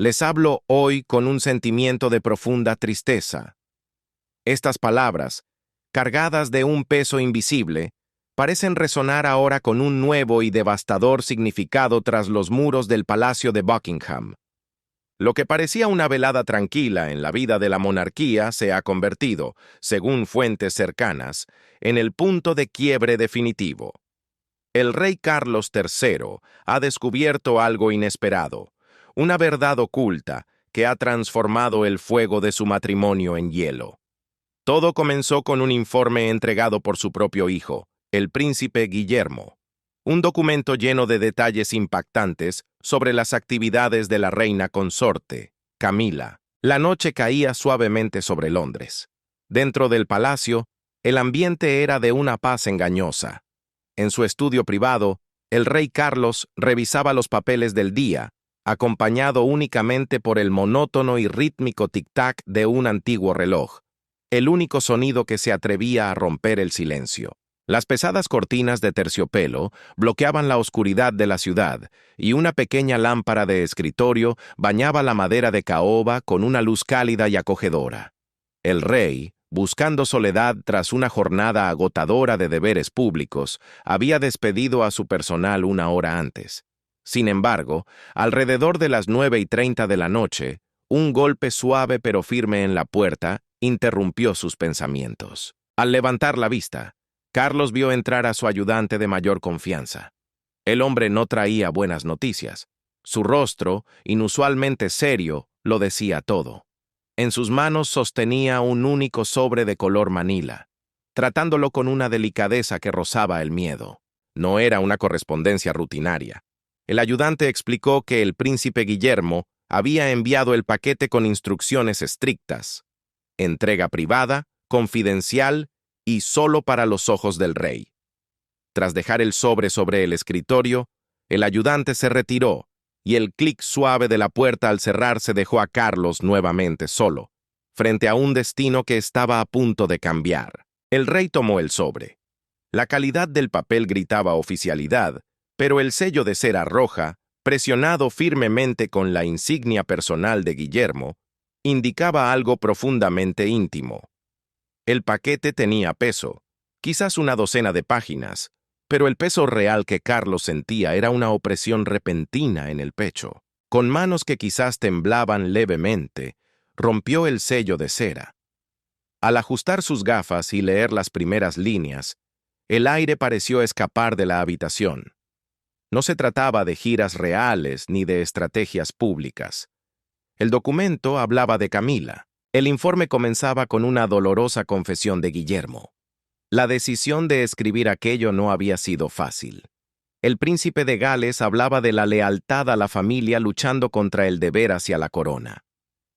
Les hablo hoy con un sentimiento de profunda tristeza. Estas palabras, cargadas de un peso invisible, parecen resonar ahora con un nuevo y devastador significado tras los muros del Palacio de Buckingham. Lo que parecía una velada tranquila en la vida de la monarquía se ha convertido, según fuentes cercanas, en el punto de quiebre definitivo. El rey Carlos III ha descubierto algo inesperado, una verdad oculta que ha transformado el fuego de su matrimonio en hielo. Todo comenzó con un informe entregado por su propio hijo, el príncipe Guillermo. Un documento lleno de detalles impactantes sobre las actividades de la reina consorte, Camila. La noche caía suavemente sobre Londres. Dentro del palacio, el ambiente era de una paz engañosa. En su estudio privado, el rey Carlos revisaba los papeles del día, acompañado únicamente por el monótono y rítmico tic-tac de un antiguo reloj, el único sonido que se atrevía a romper el silencio. Las pesadas cortinas de terciopelo bloqueaban la oscuridad de la ciudad y una pequeña lámpara de escritorio bañaba la madera de caoba con una luz cálida y acogedora. El rey, buscando soledad tras una jornada agotadora de deberes públicos, había despedido a su personal una hora antes. Sin embargo, alrededor de las 9:30 de la noche, un golpe suave pero firme en la puerta interrumpió sus pensamientos. Al levantar la vista, Carlos vio entrar a su ayudante de mayor confianza. El hombre no traía buenas noticias. Su rostro, inusualmente serio, lo decía todo. En sus manos sostenía un único sobre de color manila, tratándolo con una delicadeza que rozaba el miedo. No era una correspondencia rutinaria. El ayudante explicó que el príncipe Guillermo había enviado el paquete con instrucciones estrictas: entrega privada, confidencial y solo para los ojos del rey. Tras dejar el sobre el escritorio, el ayudante se retiró y el clic suave de la puerta al cerrarse dejó a Carlos nuevamente solo, frente a un destino que estaba a punto de cambiar. El rey tomó el sobre. La calidad del papel gritaba oficialidad, pero el sello de cera roja, presionado firmemente con la insignia personal de Guillermo, indicaba algo profundamente íntimo. El paquete tenía peso, quizás una docena de páginas, pero el peso real que Carlos sentía era una opresión repentina en el pecho. Con manos que quizás temblaban levemente, rompió el sello de cera. Al ajustar sus gafas y leer las primeras líneas, el aire pareció escapar de la habitación. No se trataba de giras reales ni de estrategias públicas. El documento hablaba de Camila. El informe comenzaba con una dolorosa confesión de Guillermo. La decisión de escribir aquello no había sido fácil. El príncipe de Gales hablaba de la lealtad a la familia luchando contra el deber hacia la corona.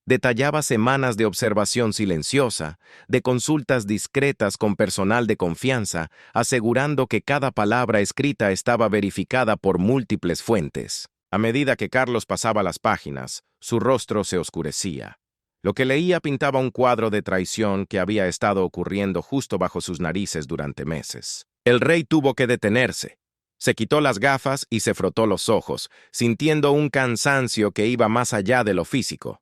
Detallaba semanas de observación silenciosa, de consultas discretas con personal de confianza, asegurando que cada palabra escrita estaba verificada por múltiples fuentes. A medida que Carlos pasaba las páginas, su rostro se oscurecía. Lo que leía pintaba un cuadro de traición que había estado ocurriendo justo bajo sus narices durante meses. El rey tuvo que detenerse. Se quitó las gafas y se frotó los ojos, sintiendo un cansancio que iba más allá de lo físico.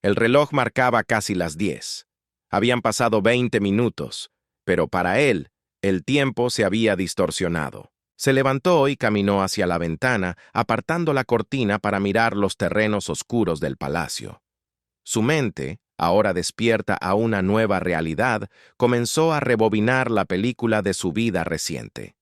El reloj marcaba casi las 10. Habían pasado 20 minutos, pero para él, el tiempo se había distorsionado. Se levantó y caminó hacia la ventana, apartando la cortina para mirar los terrenos oscuros del palacio. Su mente, ahora despierta a una nueva realidad, comenzó a rebobinar la película de su vida reciente.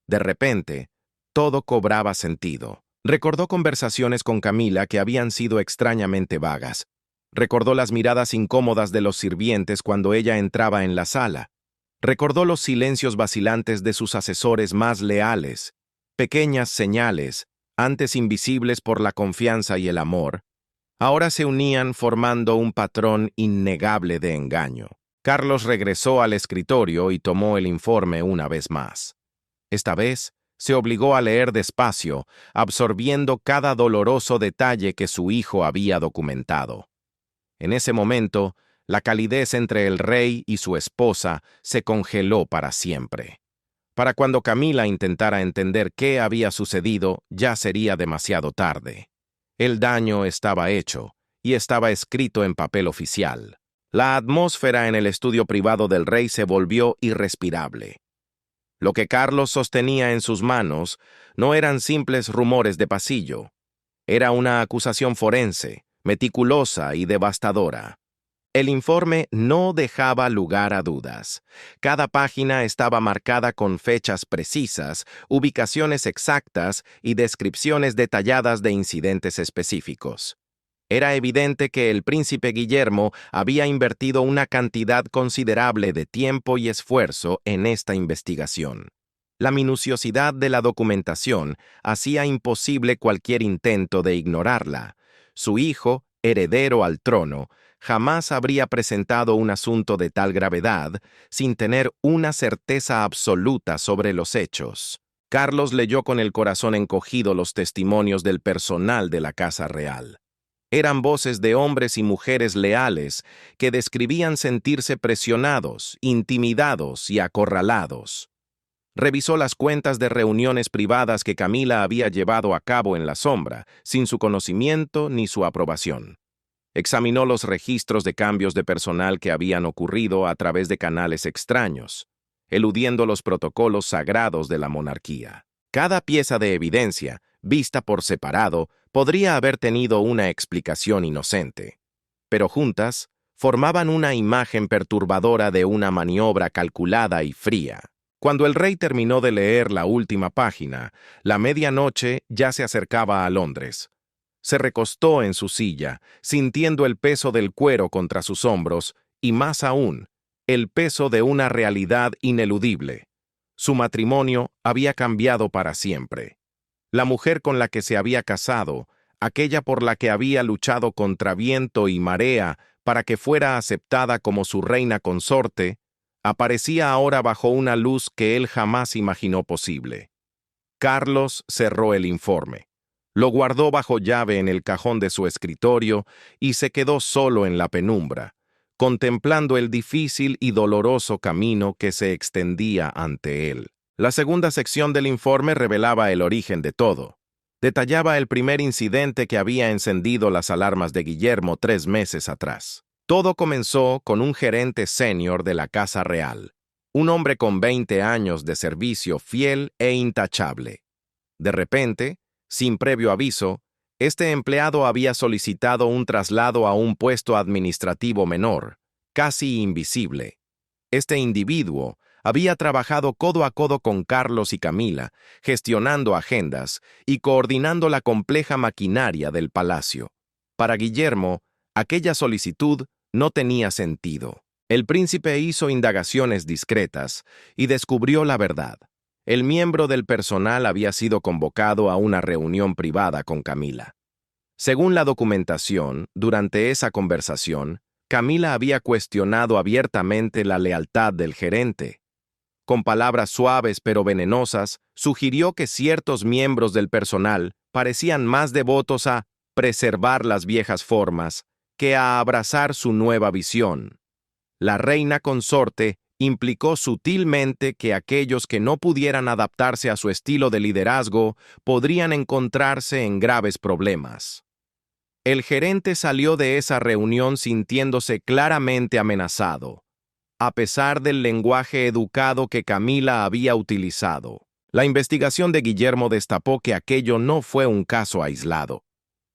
De repente, todo cobraba sentido. Recordó conversaciones con Camila que habían sido extrañamente vagas. Recordó las miradas incómodas de los sirvientes cuando ella entraba en la sala. Recordó los silencios vacilantes de sus asesores más leales, pequeñas señales, antes invisibles por la confianza y el amor. Ahora se unían formando un patrón innegable de engaño. Carlos regresó al escritorio y tomó el informe una vez más. Esta vez, se obligó a leer despacio, absorbiendo cada doloroso detalle que su hijo había documentado. En ese momento, la calidez entre el rey y su esposa se congeló para siempre. Para cuando Camila intentara entender qué había sucedido, ya sería demasiado tarde. El daño estaba hecho, y estaba escrito en papel oficial. La atmósfera en el estudio privado del rey se volvió irrespirable. Lo que Carlos sostenía en sus manos no eran simples rumores de pasillo. Era una acusación forense, meticulosa y devastadora. El informe no dejaba lugar a dudas. Cada página estaba marcada con fechas precisas, ubicaciones exactas y descripciones detalladas de incidentes específicos. Era evidente que el príncipe Guillermo había invertido una cantidad considerable de tiempo y esfuerzo en esta investigación. La minuciosidad de la documentación hacía imposible cualquier intento de ignorarla. Su hijo, heredero al trono, jamás habría presentado un asunto de tal gravedad sin tener una certeza absoluta sobre los hechos. Carlos leyó con el corazón encogido los testimonios del personal de la Casa Real. Eran voces de hombres y mujeres leales que describían sentirse presionados, intimidados y acorralados. Revisó las cuentas de reuniones privadas que Camila había llevado a cabo en la sombra, sin su conocimiento ni su aprobación. Examinó los registros de cambios de personal que habían ocurrido a través de canales extraños, eludiendo los protocolos sagrados de la monarquía. Cada pieza de evidencia, vista por separado, podría haber tenido una explicación inocente, pero juntas formaban una imagen perturbadora de una maniobra calculada y fría. Cuando el rey terminó de leer la última página, la medianoche ya se acercaba a Londres. Se recostó en su silla, sintiendo el peso del cuero contra sus hombros y, más aún, el peso de una realidad ineludible. Su matrimonio había cambiado para siempre. La mujer con la que se había casado, aquella por la que había luchado contra viento y marea para que fuera aceptada como su reina consorte, aparecía ahora bajo una luz que él jamás imaginó posible. Carlos cerró el informe, lo guardó bajo llave en el cajón de su escritorio y se quedó solo en la penumbra, contemplando el difícil y doloroso camino que se extendía ante él. La segunda sección del informe revelaba el origen de todo. Detallaba el primer incidente que había encendido las alarmas de Guillermo 3 meses atrás. Todo comenzó con un gerente senior de la Casa Real, un hombre con 20 años de servicio fiel e intachable. De repente, sin previo aviso, este empleado había solicitado un traslado a un puesto administrativo menor, casi invisible. Este individuo había trabajado codo a codo con Carlos y Camila, gestionando agendas y coordinando la compleja maquinaria del palacio. Para Guillermo, aquella solicitud no tenía sentido. El príncipe hizo indagaciones discretas y descubrió la verdad. El miembro del personal había sido convocado a una reunión privada con Camila. Según la documentación, durante esa conversación, Camila había cuestionado abiertamente la lealtad del gerente. Con palabras suaves pero venenosas, sugirió que ciertos miembros del personal parecían más devotos a preservar las viejas formas que a abrazar su nueva visión. La reina consorte implicó sutilmente que aquellos que no pudieran adaptarse a su estilo de liderazgo podrían encontrarse en graves problemas. El gerente salió de esa reunión sintiéndose claramente amenazado, a pesar del lenguaje educado que Camila había utilizado. La investigación de Guillermo destapó que aquello no fue un caso aislado.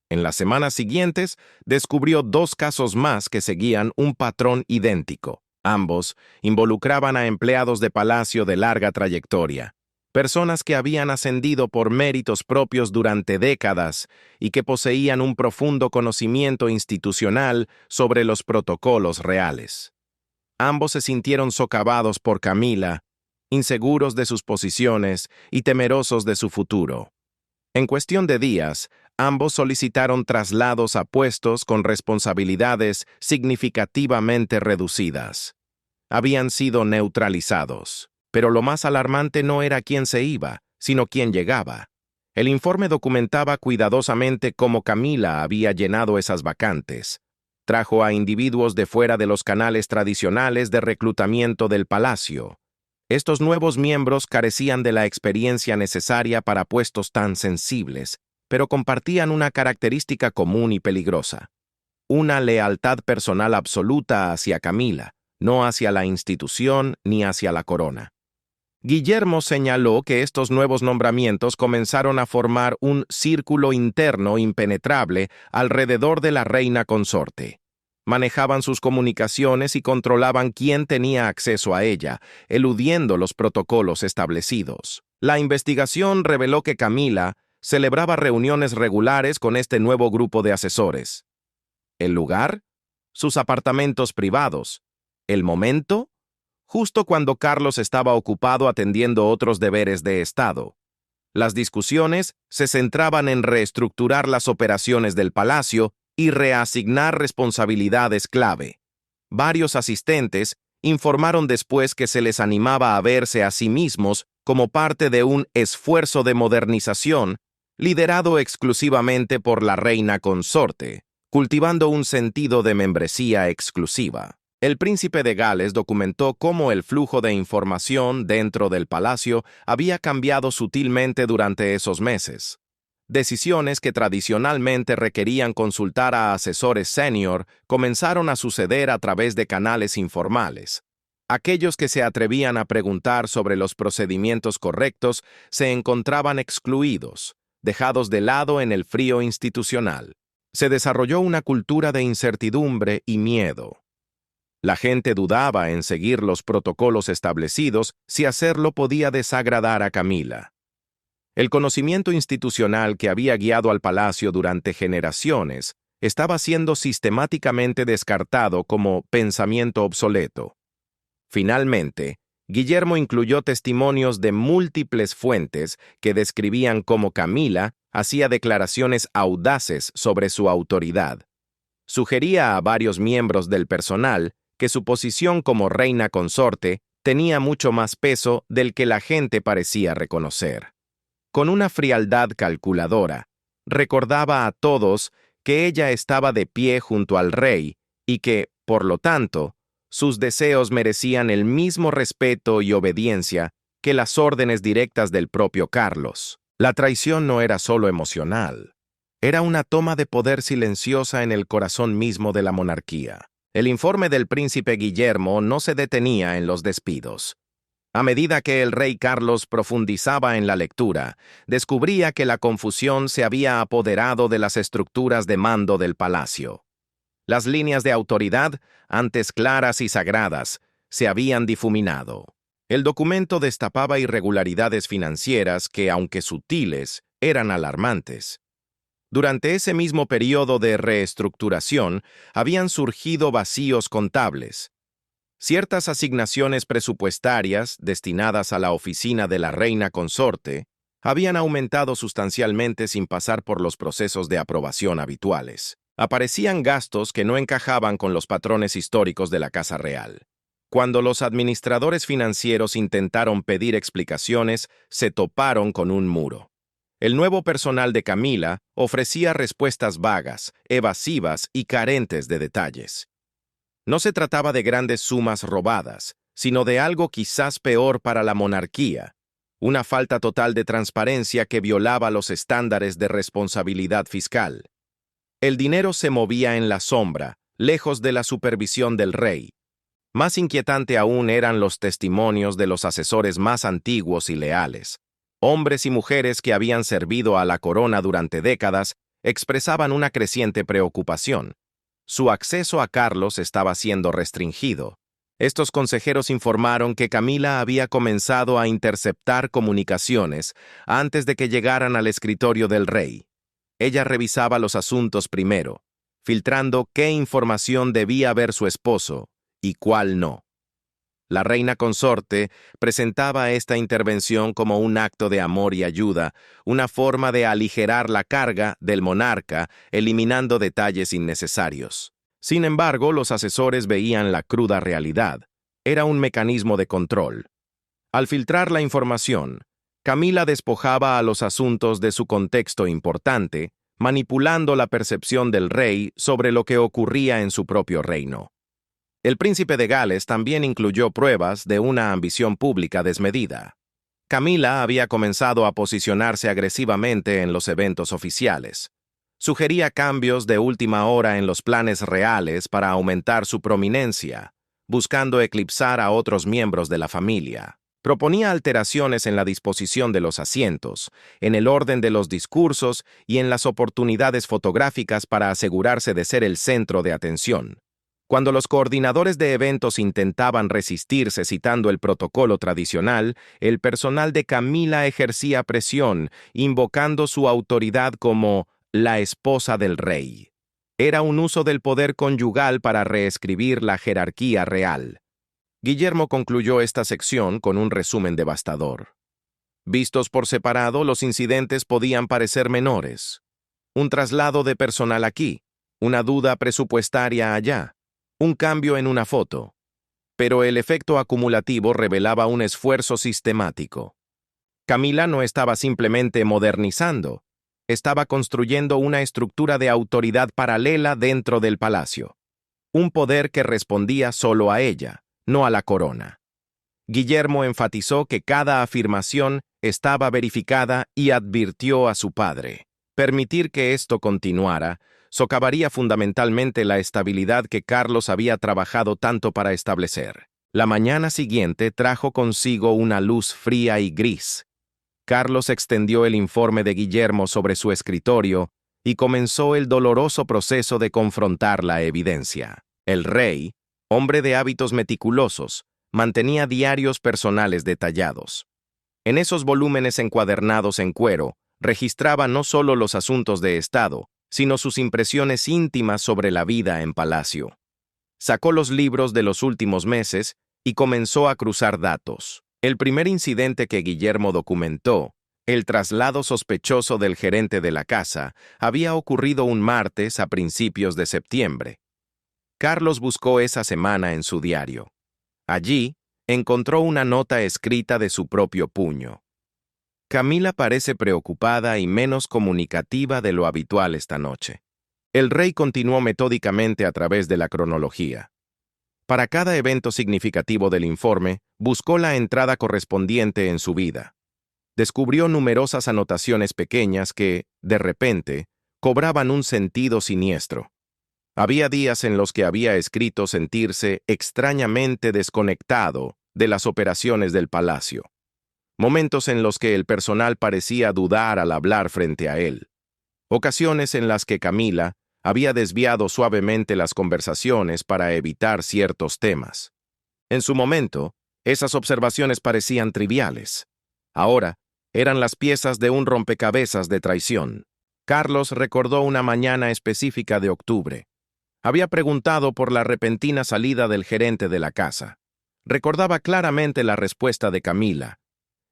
En las semanas siguientes, descubrió 2 casos más que seguían un patrón idéntico. Ambos involucraban a empleados de palacio de larga trayectoria, personas que habían ascendido por méritos propios durante décadas y que poseían un profundo conocimiento institucional sobre los protocolos reales. Ambos se sintieron socavados por Camila, inseguros de sus posiciones y temerosos de su futuro. En cuestión de días, ambos solicitaron traslados a puestos con responsabilidades significativamente reducidas. Habían sido neutralizados, pero lo más alarmante no era quién se iba, sino quién llegaba. El informe documentaba cuidadosamente cómo Camila había llenado esas vacantes. Trajo a individuos de fuera de los canales tradicionales de reclutamiento del palacio. Estos nuevos miembros carecían de la experiencia necesaria para puestos tan sensibles, pero compartían una característica común y peligrosa: una lealtad personal absoluta hacia Camila, no hacia la institución ni hacia la corona. Guillermo señaló que estos nuevos nombramientos comenzaron a formar un círculo interno impenetrable alrededor de la reina consorte. Manejaban sus comunicaciones y controlaban quién tenía acceso a ella, eludiendo los protocolos establecidos. La investigación reveló que Camila celebraba reuniones regulares con este nuevo grupo de asesores. ¿El lugar? Sus apartamentos privados. ¿El momento? Justo cuando Carlos estaba ocupado atendiendo otros deberes de Estado. Las discusiones se centraban en reestructurar las operaciones del palacio y reasignar responsabilidades clave. Varios asistentes informaron después que se les animaba a verse a sí mismos como parte de un esfuerzo de modernización liderado exclusivamente por la reina consorte, cultivando un sentido de membresía exclusiva. El príncipe de Gales documentó cómo el flujo de información dentro del palacio había cambiado sutilmente durante esos meses. Decisiones que tradicionalmente requerían consultar a asesores senior comenzaron a suceder a través de canales informales. Aquellos que se atrevían a preguntar sobre los procedimientos correctos se encontraban excluidos, dejados de lado en el frío institucional. Se desarrolló una cultura de incertidumbre y miedo. La gente dudaba en seguir los protocolos establecidos si hacerlo podía desagradar a Camila. El conocimiento institucional que había guiado al palacio durante generaciones estaba siendo sistemáticamente descartado como pensamiento obsoleto. Finalmente, Guillermo incluyó testimonios de múltiples fuentes que describían cómo Camila hacía declaraciones audaces sobre su autoridad. Sugería a varios miembros del personal que su posición como reina consorte tenía mucho más peso del que la gente parecía reconocer. Con una frialdad calculadora, recordaba a todos que ella estaba de pie junto al rey y que, por lo tanto, sus deseos merecían el mismo respeto y obediencia que las órdenes directas del propio Carlos. La traición no era solo emocional, era una toma de poder silenciosa en el corazón mismo de la monarquía. El informe del príncipe Guillermo no se detenía en los despidos. A medida que el rey Carlos profundizaba en la lectura, descubría que la confusión se había apoderado de las estructuras de mando del palacio. Las líneas de autoridad, antes claras y sagradas, se habían difuminado. El documento destapaba irregularidades financieras que, aunque sutiles, eran alarmantes. Durante ese mismo periodo de reestructuración, habían surgido vacíos contables. Ciertas asignaciones presupuestarias destinadas a la oficina de la reina consorte habían aumentado sustancialmente sin pasar por los procesos de aprobación habituales. Aparecían gastos que no encajaban con los patrones históricos de la Casa Real. Cuando los administradores financieros intentaron pedir explicaciones, se toparon con un muro. El nuevo personal de Camila ofrecía respuestas vagas, evasivas y carentes de detalles. No se trataba de grandes sumas robadas, sino de algo quizás peor para la monarquía, una falta total de transparencia que violaba los estándares de responsabilidad fiscal. El dinero se movía en la sombra, lejos de la supervisión del rey. Más inquietante aún eran los testimonios de los asesores más antiguos y leales. Hombres y mujeres que habían servido a la corona durante décadas expresaban una creciente preocupación. Su acceso a Carlos estaba siendo restringido. Estos consejeros informaron que Camila había comenzado a interceptar comunicaciones antes de que llegaran al escritorio del rey. Ella revisaba los asuntos primero, filtrando qué información debía ver su esposo y cuál no. La reina consorte presentaba esta intervención como un acto de amor y ayuda, una forma de aligerar la carga del monarca, eliminando detalles innecesarios. Sin embargo, los asesores veían la cruda realidad. Era un mecanismo de control. Al filtrar la información, Camila despojaba a los asuntos de su contexto importante, manipulando la percepción del rey sobre lo que ocurría en su propio reino. El príncipe de Gales también incluyó pruebas de una ambición pública desmedida. Camila había comenzado a posicionarse agresivamente en los eventos oficiales. Sugería cambios de última hora en los planes reales para aumentar su prominencia, buscando eclipsar a otros miembros de la familia. Proponía alteraciones en la disposición de los asientos, en el orden de los discursos y en las oportunidades fotográficas para asegurarse de ser el centro de atención. Cuando los coordinadores de eventos intentaban resistirse citando el protocolo tradicional, el personal de Camila ejercía presión, invocando su autoridad como la esposa del rey. Era un uso del poder conyugal para reescribir la jerarquía real. Guillermo concluyó esta sección con un resumen devastador. Vistos por separado, los incidentes podían parecer menores. Un traslado de personal aquí, una duda presupuestaria allá, un cambio en una foto. Pero el efecto acumulativo revelaba un esfuerzo sistemático. Camila no estaba simplemente modernizando, estaba construyendo una estructura de autoridad paralela dentro del palacio. Un poder que respondía solo a ella, no a la corona. Guillermo enfatizó que cada afirmación estaba verificada y advirtió a su padre. Permitir que esto continuara socavaría fundamentalmente la estabilidad que Carlos había trabajado tanto para establecer. La mañana siguiente trajo consigo una luz fría y gris. Carlos extendió el informe de Guillermo sobre su escritorio y comenzó el doloroso proceso de confrontar la evidencia. El rey, hombre de hábitos meticulosos, mantenía diarios personales detallados. En esos volúmenes encuadernados en cuero, registraba no solo los asuntos de Estado, sino sus impresiones íntimas sobre la vida en palacio. Sacó los libros de los últimos meses y comenzó a cruzar datos. El primer incidente que Guillermo documentó, el traslado sospechoso del gerente de la casa, había ocurrido un martes a principios de septiembre. Carlos buscó esa semana en su diario. Allí, encontró una nota escrita de su propio puño. Camila parece preocupada y menos comunicativa de lo habitual esta noche. El rey continuó metódicamente a través de la cronología. Para cada evento significativo del informe, buscó la entrada correspondiente en su vida. Descubrió numerosas anotaciones pequeñas que, de repente, cobraban un sentido siniestro. Había días en los que había escrito sentirse extrañamente desconectado de las operaciones del palacio. Momentos en los que el personal parecía dudar al hablar frente a él. Ocasiones en las que Camila había desviado suavemente las conversaciones para evitar ciertos temas. En su momento, esas observaciones parecían triviales. Ahora, eran las piezas de un rompecabezas de traición. Carlos recordó una mañana específica de octubre. Había preguntado por la repentina salida del gerente de la casa. Recordaba claramente la respuesta de Camila.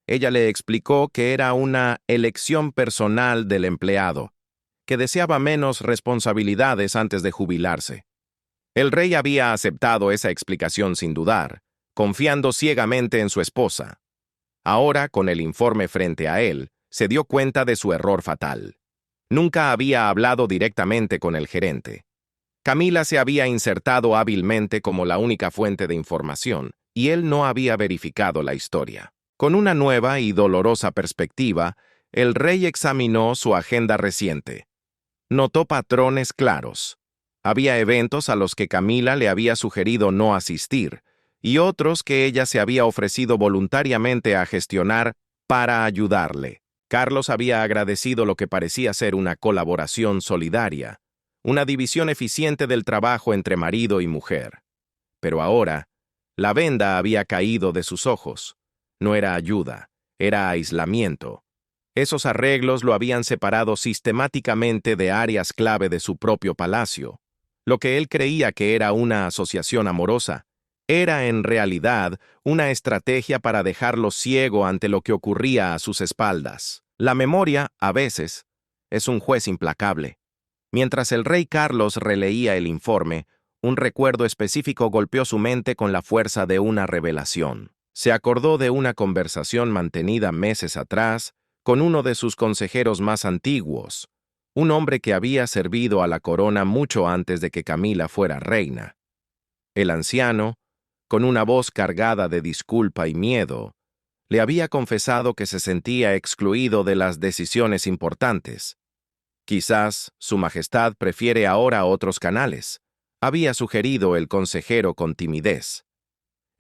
Ella le explicó que era una elección personal del empleado, que deseaba menos responsabilidades antes de jubilarse. El rey había aceptado esa explicación sin dudar, confiando ciegamente en su esposa. Ahora, con el informe frente a él, se dio cuenta de su error fatal. Nunca había hablado directamente con el gerente. Camila se había insertado hábilmente como la única fuente de información, y él no había verificado la historia. Con una nueva y dolorosa perspectiva, el rey examinó su agenda reciente. Notó patrones claros. Había eventos a los que Camila le había sugerido no asistir, y otros que ella se había ofrecido voluntariamente a gestionar para ayudarle. Carlos había agradecido lo que parecía ser una colaboración solidaria, una división eficiente del trabajo entre marido y mujer. Pero ahora, la venda había caído de sus ojos. No era ayuda, era aislamiento. Esos arreglos lo habían separado sistemáticamente de áreas clave de su propio palacio. Lo que él creía que era una asociación amorosa, era en realidad una estrategia para dejarlo ciego ante lo que ocurría a sus espaldas. La memoria, a veces, es un juez implacable. Mientras el rey Carlos releía el informe, un recuerdo específico golpeó su mente con la fuerza de una revelación. Se acordó de una conversación mantenida meses atrás con uno de sus consejeros más antiguos, un hombre que había servido a la corona mucho antes de que Camila fuera reina. El anciano, con una voz cargada de disculpa y miedo, Le había confesado que se sentía excluido de las decisiones importantes. Quizás Su Majestad prefiere ahora otros canales, había sugerido el consejero con timidez.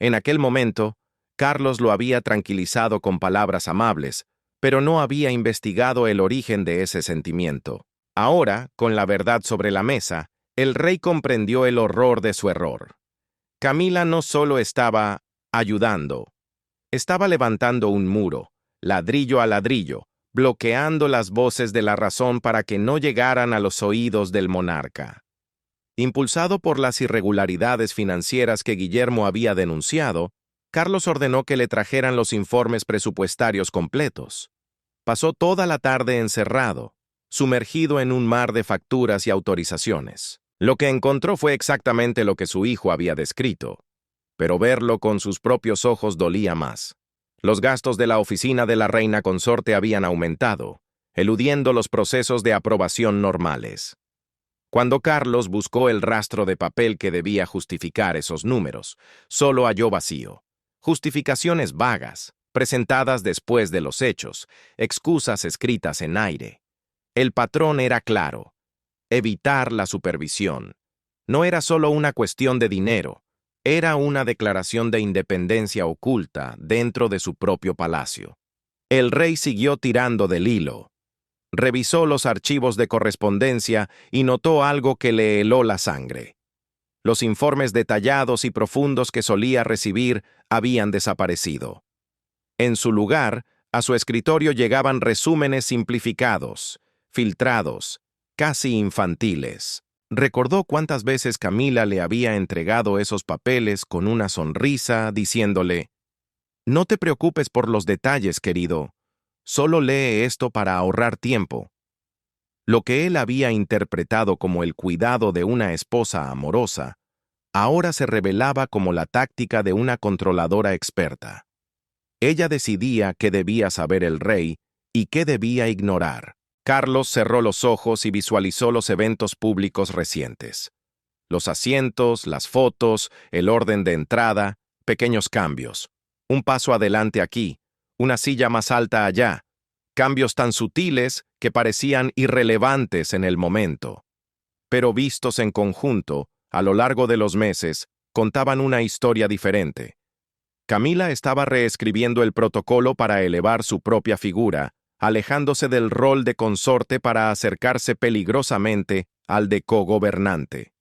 En aquel momento, Carlos lo había tranquilizado con palabras amables, pero no había investigado el origen de ese sentimiento. Ahora, con la verdad sobre la mesa, el rey comprendió el horror de su error. Camila no solo estaba ayudando, estaba levantando un muro, ladrillo a ladrillo, bloqueando las voces de la razón para que no llegaran a los oídos del monarca. Impulsado por las irregularidades financieras que Guillermo había denunciado, Carlos ordenó que le trajeran los informes presupuestarios completos. Pasó toda la tarde encerrado, sumergido en un mar de facturas y autorizaciones. Lo que encontró fue exactamente lo que su hijo había descrito, pero verlo con sus propios ojos dolía más. Los gastos de la oficina de la reina consorte habían aumentado, eludiendo los procesos de aprobación normales. Cuando Carlos buscó el rastro de papel que debía justificar esos números, solo halló vacío. Justificaciones vagas, presentadas después de los hechos, excusas escritas en aire. El patrón era claro: evitar la supervisión. No era solo una cuestión de dinero, era una declaración de independencia oculta dentro de su propio palacio. El rey siguió tirando del hilo. Revisó los archivos de correspondencia y notó algo que le heló la sangre. Los informes detallados y profundos que solía recibir habían desaparecido. En su lugar, a su escritorio llegaban resúmenes simplificados, filtrados, casi infantiles. Recordó cuántas veces Camila le había entregado esos papeles con una sonrisa, diciéndole: «No te preocupes por los detalles, querido. Solo lee esto para ahorrar tiempo». Lo que él había interpretado como el cuidado de una esposa amorosa, ahora se revelaba como la táctica de una controladora experta. Ella decidía qué debía saber el rey y qué debía ignorar. Carlos cerró los ojos y visualizó los eventos públicos recientes. Los asientos, las fotos, el orden de entrada, pequeños cambios. Un paso adelante aquí, una silla más alta allá. Cambios tan sutiles que parecían irrelevantes en el momento. Pero vistos en conjunto, a lo largo de los meses, contaban una historia diferente. Camila estaba reescribiendo el protocolo para elevar su propia figura, alejándose del rol de consorte para acercarse peligrosamente al de cogobernante.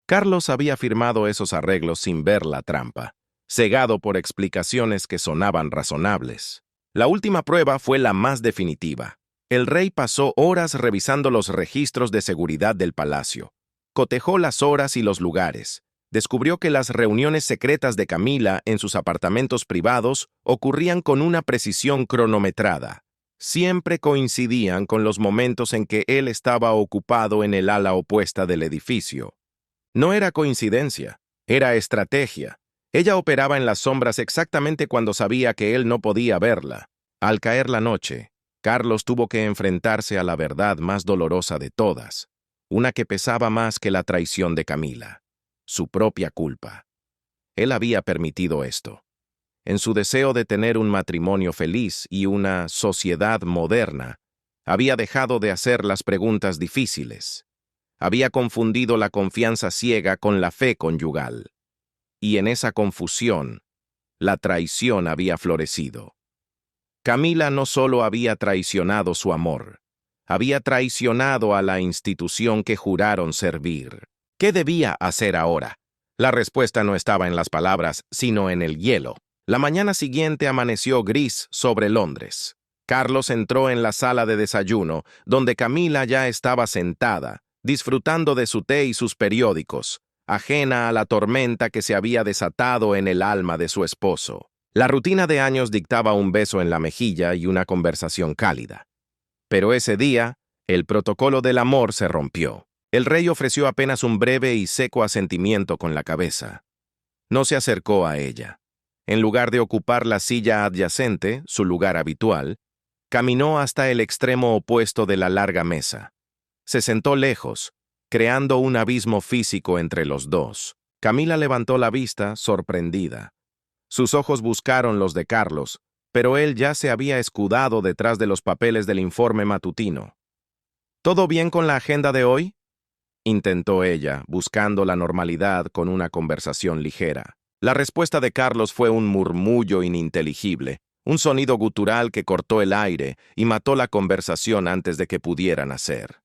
Carlos había firmado esos arreglos sin ver la trampa, cegado por explicaciones que sonaban razonables. La última prueba fue la más definitiva. El rey pasó horas revisando los registros de seguridad del palacio. Cotejó las horas y los lugares. Descubrió que las reuniones secretas de Camila en sus apartamentos privados ocurrían con una precisión cronometrada. Siempre coincidían con los momentos en que él estaba ocupado en el ala opuesta del edificio. No era coincidencia, era estrategia. Ella operaba en las sombras exactamente cuando sabía que él no podía verla. Al caer la noche, Carlos tuvo que enfrentarse a la verdad más dolorosa de todas, una que pesaba más que la traición de Camila: su propia culpa. Él había permitido esto. En su deseo de tener un matrimonio feliz y una sociedad moderna, había dejado de hacer las preguntas difíciles. Había confundido la confianza ciega con la fe conyugal. Y en esa confusión, la traición había florecido. Camila no solo había traicionado su amor, había traicionado a la institución que juraron servir. ¿Qué debía hacer ahora? La respuesta no estaba en las palabras, sino en el hielo. La mañana siguiente amaneció gris sobre Londres. Carlos entró en la sala de desayuno, donde Camila ya estaba sentada, disfrutando de su té y sus periódicos, ajena a la tormenta que se había desatado en el alma de su esposo. La rutina de años dictaba un beso en la mejilla y una conversación cálida. Pero ese día, el protocolo del amor se rompió. El rey ofreció apenas un breve y seco asentimiento con la cabeza. No se acercó a ella. En lugar de ocupar la silla adyacente, su lugar habitual, caminó hasta el extremo opuesto de la larga mesa. Se sentó lejos, creando un abismo físico entre los dos. Camila levantó la vista, sorprendida. Sus ojos buscaron los de Carlos, pero él ya se había escudado detrás de los papeles del informe matutino. ¿Todo bien con la agenda de hoy?, intentó ella, buscando la normalidad con una conversación ligera. La respuesta de Carlos fue un murmullo ininteligible, un sonido gutural que cortó el aire y mató la conversación antes de que pudieran hacer.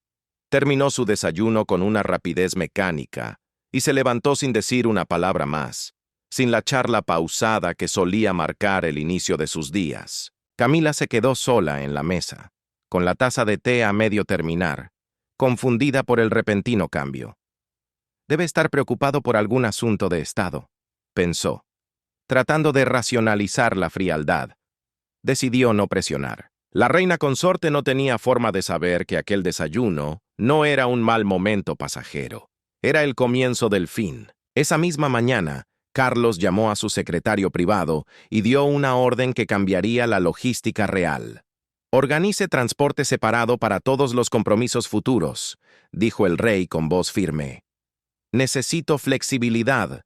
Terminó su desayuno con una rapidez mecánica y se levantó sin decir una palabra más, sin la charla pausada que solía marcar el inicio de sus días. Camila se quedó sola en la mesa, con la taza de té a medio terminar, confundida por el repentino cambio. Debe estar preocupado por algún asunto de estado, pensó, tratando de racionalizar la frialdad. Decidió no presionar. La reina consorte no tenía forma de saber que aquel desayuno no era un mal momento pasajero. Era el comienzo del fin. Esa misma mañana, Carlos llamó a su secretario privado y dio una orden que cambiaría la logística real. «Organice transporte separado para todos los compromisos futuros», dijo el rey con voz firme. «Necesito flexibilidad.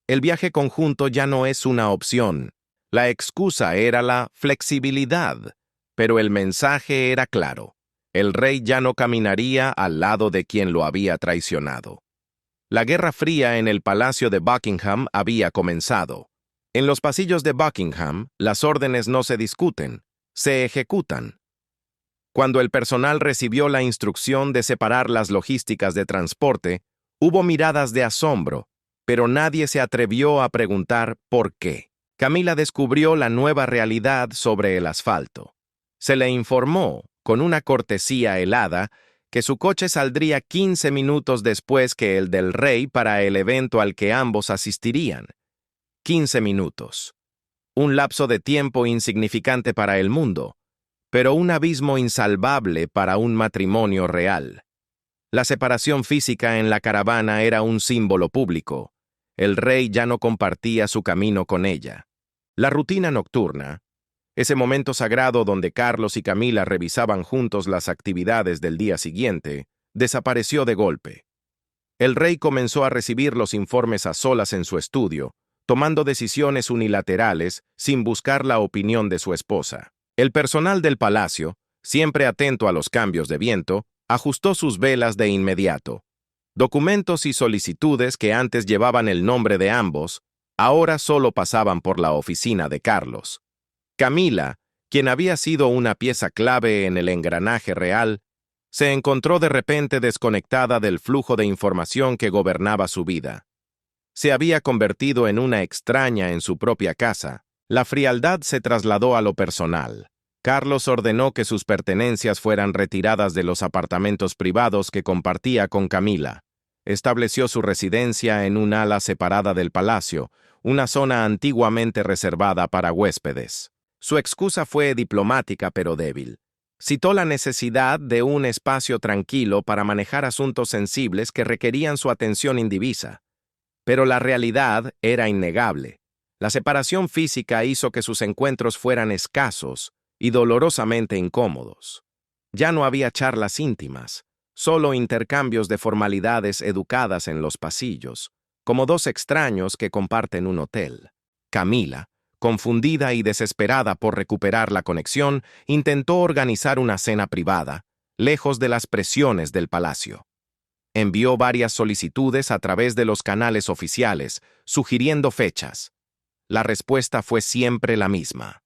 El viaje conjunto ya no es una opción. La excusa era la flexibilidad, pero el mensaje era claro. El rey ya no caminaría al lado de quien lo había traicionado. La Guerra Fría en el Palacio de Buckingham había comenzado. En los pasillos de Buckingham, las órdenes no se discuten, se ejecutan. Cuando el personal recibió la instrucción de separar las logísticas de transporte, hubo miradas de asombro, pero nadie se atrevió a preguntar por qué. Camila descubrió la nueva realidad sobre el asfalto. Se le informó, con una cortesía helada, que su coche saldría 15 minutos después que el del rey para el evento al que ambos asistirían. 15 minutos. Un lapso de tiempo insignificante para el mundo, pero un abismo insalvable para un matrimonio real. La separación física en la caravana era un símbolo público. El rey ya no compartía su camino con ella. La rutina nocturna, ese momento sagrado donde Carlos y Camila revisaban juntos las actividades del día siguiente, desapareció de golpe. El rey comenzó a recibir los informes a solas en su estudio, tomando decisiones unilaterales sin buscar la opinión de su esposa. El personal del palacio, siempre atento a los cambios de viento, ajustó sus velas de inmediato. Documentos y solicitudes que antes llevaban el nombre de ambos, ahora solo pasaban por la oficina de Carlos. Camila, quien había sido una pieza clave en el engranaje real, se encontró de repente desconectada del flujo de información que gobernaba su vida. Se había convertido en una extraña en su propia casa. La frialdad se trasladó a lo personal. Carlos ordenó que sus pertenencias fueran retiradas de los apartamentos privados que compartía con Camila. Estableció su residencia en un ala separada del palacio, una zona antiguamente reservada para huéspedes. Su excusa fue diplomática pero débil. Citó la necesidad de un espacio tranquilo para manejar asuntos sensibles que requerían su atención indivisa. Pero la realidad era innegable. La separación física hizo que sus encuentros fueran escasos y dolorosamente incómodos. Ya no había charlas íntimas, solo intercambios de formalidades educadas en los pasillos, como dos extraños que comparten un hotel. Camila, confundida y desesperada por recuperar la conexión, intentó organizar una cena privada, lejos de las presiones del palacio. Envió varias solicitudes a través de los canales oficiales, sugiriendo fechas. La respuesta fue siempre la misma.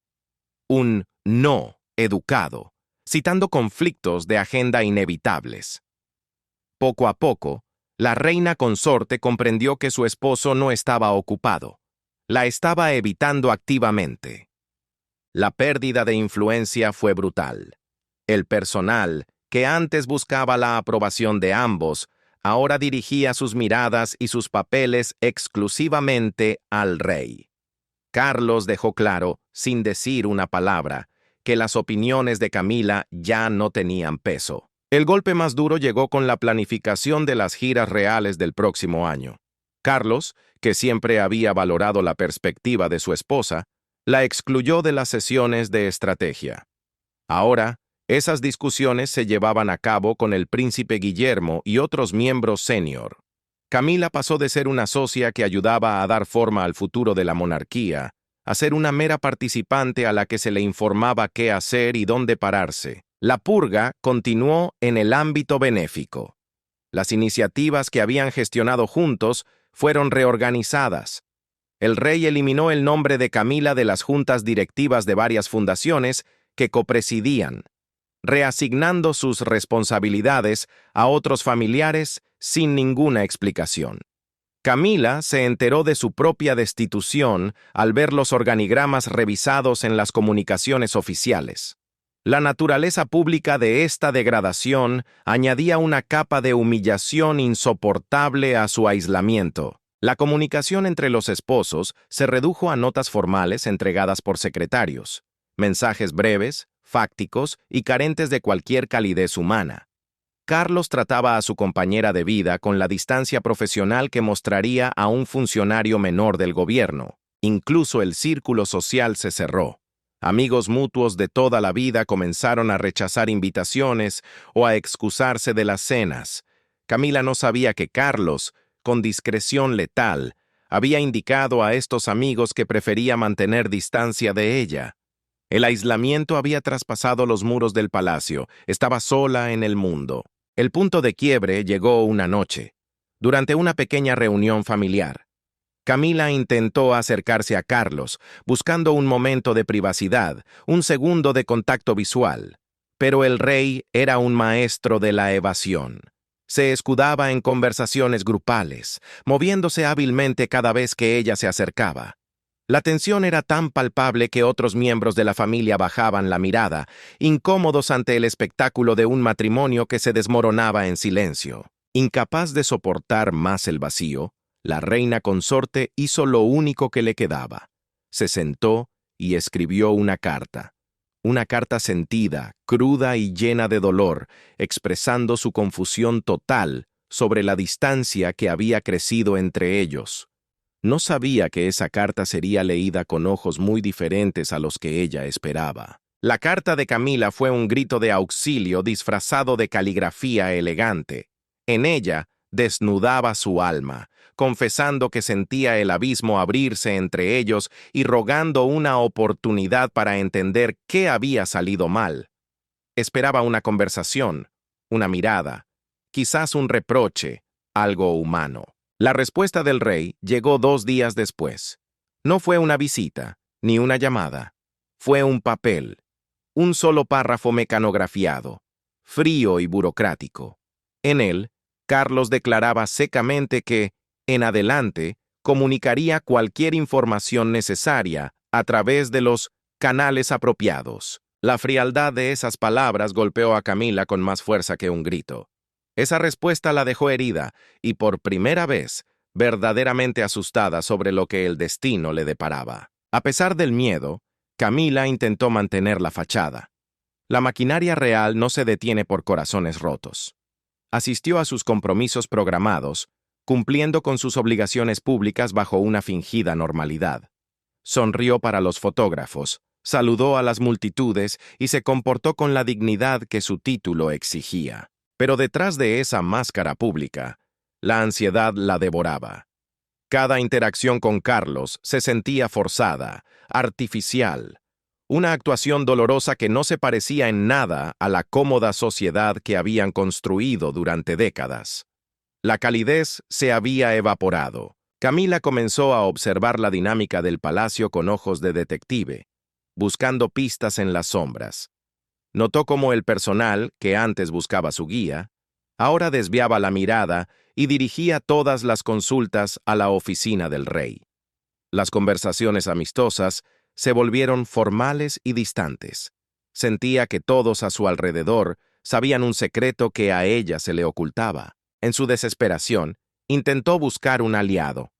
Un no educado, citando conflictos de agenda inevitables. Poco a poco, la reina consorte comprendió que su esposo no estaba ocupado. La estaba evitando activamente. La pérdida de influencia fue brutal. El personal, que antes buscaba la aprobación de ambos, ahora dirigía sus miradas y sus papeles exclusivamente al rey. Carlos dejó claro, sin decir una palabra, que las opiniones de Camila ya no tenían peso. El golpe más duro llegó con la planificación de las giras reales del próximo año. Carlos, que siempre había valorado la perspectiva de su esposa, la excluyó de las sesiones de estrategia. Ahora, esas discusiones se llevaban a cabo con el príncipe Guillermo y otros miembros senior. Camila pasó de ser una socia que ayudaba a dar forma al futuro de la monarquía a ser una mera participante a la que se le informaba qué hacer y dónde pararse. La purga continuó en el ámbito benéfico. Las iniciativas que habían gestionado juntos fueron reorganizadas. El rey eliminó el nombre de Camila de las juntas directivas de varias fundaciones que copresidían, reasignando sus responsabilidades a otros familiares sin ninguna explicación. Camila se enteró de su propia destitución al ver los organigramas revisados en las comunicaciones oficiales. La naturaleza pública de esta degradación añadía una capa de humillación insoportable a su aislamiento. La comunicación entre los esposos se redujo a notas formales entregadas por secretarios, mensajes breves, fácticos y carentes de cualquier calidez humana. Carlos trataba a su compañera de vida con la distancia profesional que mostraría a un funcionario menor del gobierno. Incluso el círculo social se cerró. Amigos mutuos de toda la vida comenzaron a rechazar invitaciones o a excusarse de las cenas. Camila no sabía que Carlos, con discreción letal, había indicado a estos amigos que prefería mantener distancia de ella. El aislamiento había traspasado los muros del palacio, estaba sola en el mundo. El punto de quiebre llegó una noche, durante una pequeña reunión familiar. Camila intentó acercarse a Carlos, buscando un momento de privacidad, un segundo de contacto visual. Pero el rey era un maestro de la evasión. Se escudaba en conversaciones grupales, moviéndose hábilmente cada vez que ella se acercaba. La tensión era tan palpable que otros miembros de la familia bajaban la mirada, incómodos ante el espectáculo de un matrimonio que se desmoronaba en silencio. Incapaz de soportar más el vacío, la reina consorte hizo lo único que le quedaba. Se sentó y escribió una carta. Una carta sentida, cruda y llena de dolor, expresando su confusión total sobre la distancia que había crecido entre ellos. No sabía que esa carta sería leída con ojos muy diferentes a los que ella esperaba. La carta de Camila fue un grito de auxilio disfrazado de caligrafía elegante. En ella desnudaba su alma, confesando que sentía el abismo abrirse entre ellos y rogando una oportunidad para entender qué había salido mal. Esperaba una conversación, una mirada, quizás un reproche, algo humano. La respuesta del rey llegó 2 días después. No fue una visita, ni una llamada. Fue un papel, un solo párrafo mecanografiado, frío y burocrático. En él, Carlos declaraba secamente que, en adelante, comunicaría cualquier información necesaria a través de los canales apropiados. La frialdad de esas palabras golpeó a Camila con más fuerza que un grito. Esa respuesta la dejó herida y por primera vez, verdaderamente asustada sobre lo que el destino le deparaba. A pesar del miedo, Camila intentó mantener la fachada. La maquinaria real no se detiene por corazones rotos. Asistió a sus compromisos programados, cumpliendo con sus obligaciones públicas bajo una fingida normalidad. Sonrió para los fotógrafos, saludó a las multitudes y se comportó con la dignidad que su título exigía. Pero detrás de esa máscara pública, la ansiedad la devoraba. Cada interacción con Carlos se sentía forzada, artificial, una actuación dolorosa que no se parecía en nada a la cómoda sociedad que habían construido durante décadas. La calidez se había evaporado. Camila comenzó a observar la dinámica del palacio con ojos de detective, buscando pistas en las sombras. Notó cómo el personal, que antes buscaba su guía, ahora desviaba la mirada y dirigía todas las consultas a la oficina del rey. Las conversaciones amistosas se volvieron formales y distantes. Sentía que todos a su alrededor sabían un secreto que a ella se le ocultaba. En su desesperación, intentó buscar un aliado.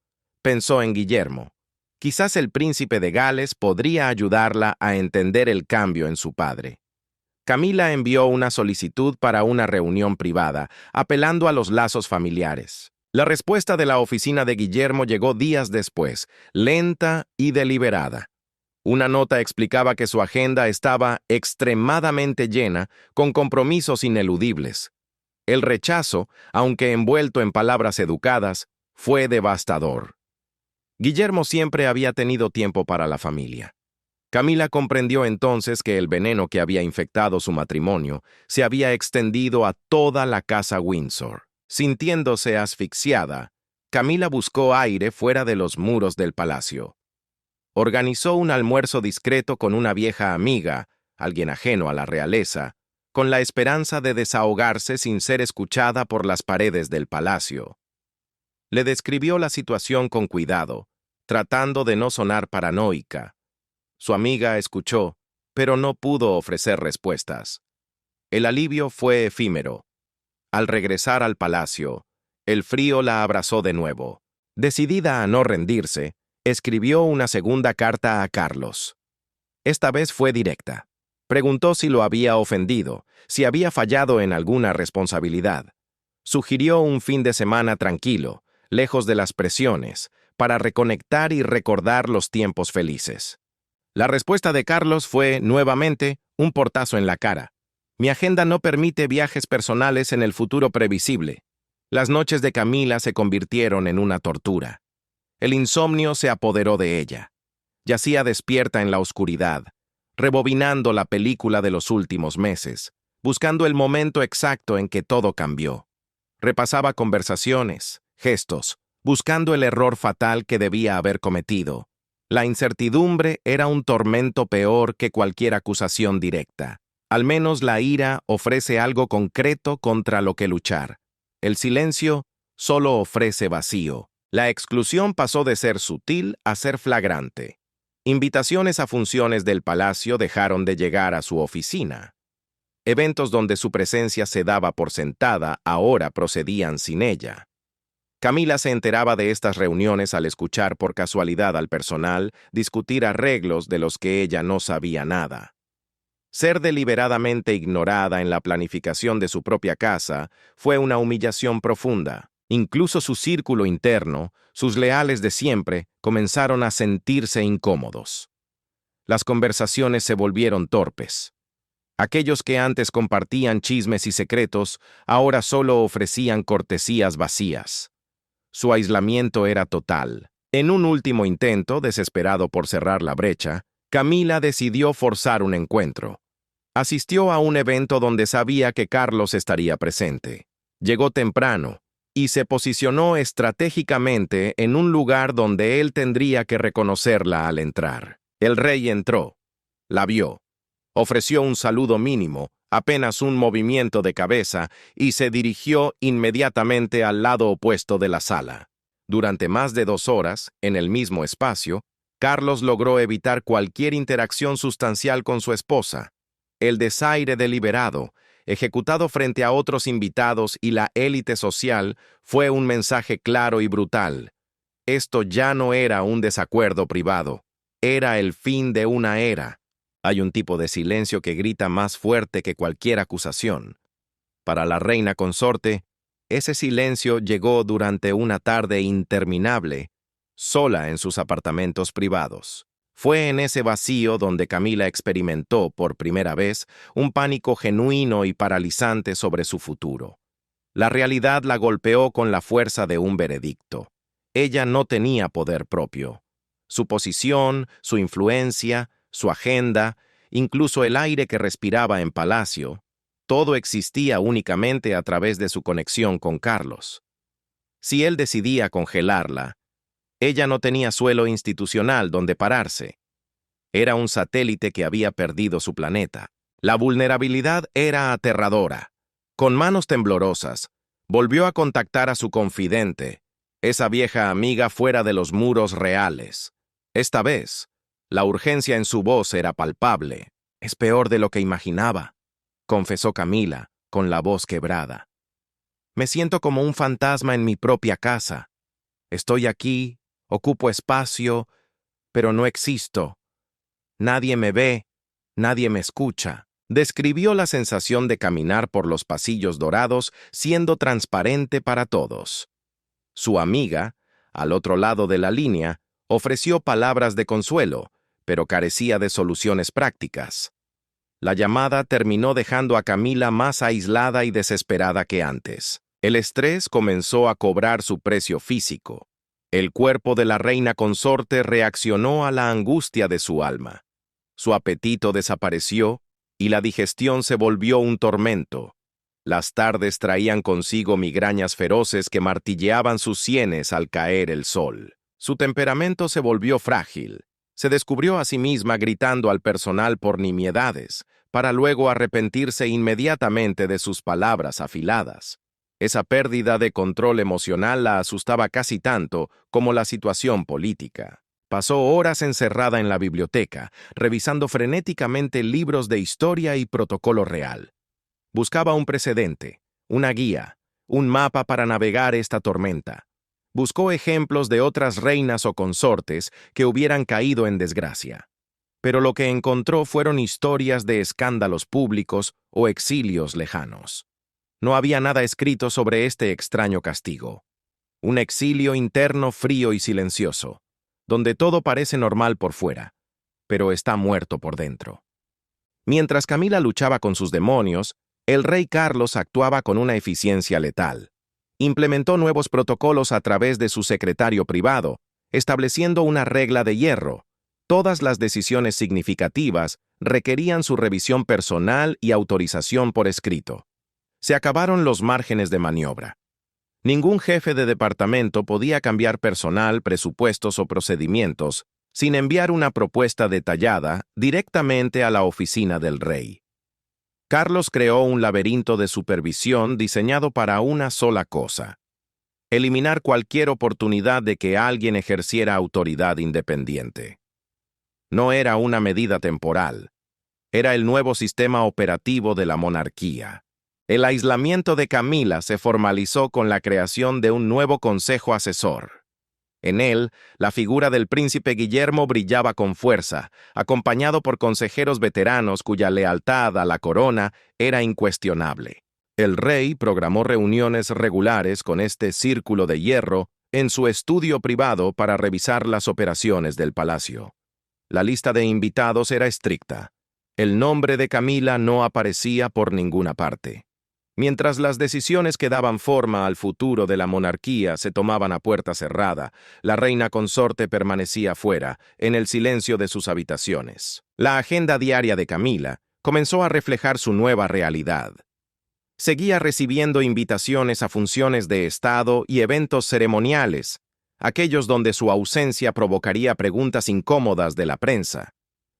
Pensó en Guillermo. Quizás el príncipe de Gales podría ayudarla a entender el cambio en su padre. Camila envió una solicitud para una reunión privada, apelando a los lazos familiares. La respuesta de la oficina de Guillermo llegó días después, lenta y deliberada. Una nota explicaba que su agenda estaba extremadamente llena, con compromisos ineludibles. El rechazo, aunque envuelto en palabras educadas, fue devastador. Guillermo siempre había tenido tiempo para la familia. Camila comprendió entonces que el veneno que había infectado su matrimonio se había extendido a toda la casa Windsor. Sintiéndose asfixiada, Camila buscó aire fuera de los muros del palacio. Organizó un almuerzo discreto con una vieja amiga, alguien ajeno a la realeza, con la esperanza de desahogarse sin ser escuchada por las paredes del palacio. Le describió la situación con cuidado, tratando de no sonar paranoica. Su amiga escuchó, pero no pudo ofrecer respuestas. El alivio fue efímero. Al regresar al palacio, el frío la abrazó de nuevo. Decidida a no rendirse, escribió una segunda carta a Carlos. Esta vez fue directa. Preguntó si lo había ofendido, si había fallado en alguna responsabilidad. Sugirió un fin de semana tranquilo, lejos de las presiones, para reconectar y recordar los tiempos felices. La respuesta de Carlos fue, nuevamente, un portazo en la cara. Mi agenda no permite viajes personales en el futuro previsible. Las noches de Camila se convirtieron en una tortura. El insomnio se apoderó de ella. Yacía despierta en la oscuridad, rebobinando la película de los últimos meses, buscando el momento exacto en que todo cambió. Repasaba conversaciones, gestos, buscando el error fatal que debía haber cometido. La incertidumbre era un tormento peor que cualquier acusación directa. Al menos la ira ofrece algo concreto contra lo que luchar. El silencio solo ofrece vacío. La exclusión pasó de ser sutil a ser flagrante. Invitaciones a funciones del palacio dejaron de llegar a su oficina. Eventos donde su presencia se daba por sentada ahora procedían sin ella. Camila se enteraba de estas reuniones al escuchar por casualidad al personal discutir arreglos de los que ella no sabía nada. Ser deliberadamente ignorada en la planificación de su propia casa fue una humillación profunda. Incluso su círculo interno, sus leales de siempre, comenzaron a sentirse incómodos. Las conversaciones se volvieron torpes. Aquellos que antes compartían chismes y secretos, ahora solo ofrecían cortesías vacías. Su aislamiento era total. En un último intento, desesperado por cerrar la brecha, Camila decidió forzar un encuentro. Asistió a un evento donde sabía que Carlos estaría presente. Llegó temprano y se posicionó estratégicamente en un lugar donde él tendría que reconocerla al entrar. El rey entró, la vio, ofreció un saludo mínimo, apenas un movimiento de cabeza, y se dirigió inmediatamente al lado opuesto de la sala. Durante más de 2 horas, en el mismo espacio, Carlos logró evitar cualquier interacción sustancial con su esposa. El desaire deliberado, ejecutado frente a otros invitados y la élite social, fue un mensaje claro y brutal. Esto ya no era un desacuerdo privado, era el fin de una era. Hay un tipo de silencio que grita más fuerte que cualquier acusación. Para la reina consorte, ese silencio llegó durante una tarde interminable, sola en sus apartamentos privados. Fue en ese vacío donde Camila experimentó, por primera vez, un pánico genuino y paralizante sobre su futuro. La realidad la golpeó con la fuerza de un veredicto. Ella no tenía poder propio. Su posición, su influencia, su agenda, incluso el aire que respiraba en palacio, todo existía únicamente a través de su conexión con Carlos. Si él decidía congelarla, ella no tenía suelo institucional donde pararse. Era un satélite que había perdido su planeta. La vulnerabilidad era aterradora. Con manos temblorosas, volvió a contactar a su confidente, esa vieja amiga fuera de los muros reales. Esta vez, la urgencia en su voz era palpable. «Es peor de lo que imaginaba», confesó Camila, con la voz quebrada. «Me siento como un fantasma en mi propia casa. Estoy aquí, ocupo espacio, pero no existo. Nadie me ve, nadie me escucha». Describió la sensación de caminar por los pasillos dorados siendo transparente para todos. Su amiga, al otro lado de la línea, ofreció palabras de consuelo, pero carecía de soluciones prácticas. La llamada terminó dejando a Camila más aislada y desesperada que antes. El estrés comenzó a cobrar su precio físico. El cuerpo de la reina consorte reaccionó a la angustia de su alma. Su apetito desapareció y la digestión se volvió un tormento. Las tardes traían consigo migrañas feroces que martilleaban sus sienes al caer el sol. Su temperamento se volvió frágil. Se descubrió a sí misma gritando al personal por nimiedades, para luego arrepentirse inmediatamente de sus palabras afiladas. Esa pérdida de control emocional la asustaba casi tanto como la situación política. Pasó horas encerrada en la biblioteca, revisando frenéticamente libros de historia y protocolo real. Buscaba un precedente, una guía, un mapa para navegar esta tormenta. Buscó ejemplos de otras reinas o consortes que hubieran caído en desgracia. Pero lo que encontró fueron historias de escándalos públicos o exilios lejanos. No había nada escrito sobre este extraño castigo. Un exilio interno frío y silencioso, donde todo parece normal por fuera, pero está muerto por dentro. Mientras Camila luchaba con sus demonios, el rey Carlos actuaba con una eficiencia letal. Implementó nuevos protocolos a través de su secretario privado, estableciendo una regla de hierro. Todas las decisiones significativas requerían su revisión personal y autorización por escrito. Se acabaron los márgenes de maniobra. Ningún jefe de departamento podía cambiar personal, presupuestos o procedimientos sin enviar una propuesta detallada directamente a la oficina del rey. Carlos creó un laberinto de supervisión diseñado para una sola cosa: eliminar cualquier oportunidad de que alguien ejerciera autoridad independiente. No era una medida temporal, era el nuevo sistema operativo de la monarquía. El aislamiento de Camila se formalizó con la creación de un nuevo consejo asesor. En él, la figura del príncipe Guillermo brillaba con fuerza, acompañado por consejeros veteranos cuya lealtad a la corona era incuestionable. El rey programó reuniones regulares con este círculo de hierro en su estudio privado para revisar las operaciones del palacio. La lista de invitados era estricta. El nombre de Camila no aparecía por ninguna parte. Mientras las decisiones que daban forma al futuro de la monarquía se tomaban a puerta cerrada, la reina consorte permanecía fuera, en el silencio de sus habitaciones. La agenda diaria de Camila comenzó a reflejar su nueva realidad. Seguía recibiendo invitaciones a funciones de Estado y eventos ceremoniales, aquellos donde su ausencia provocaría preguntas incómodas de la prensa.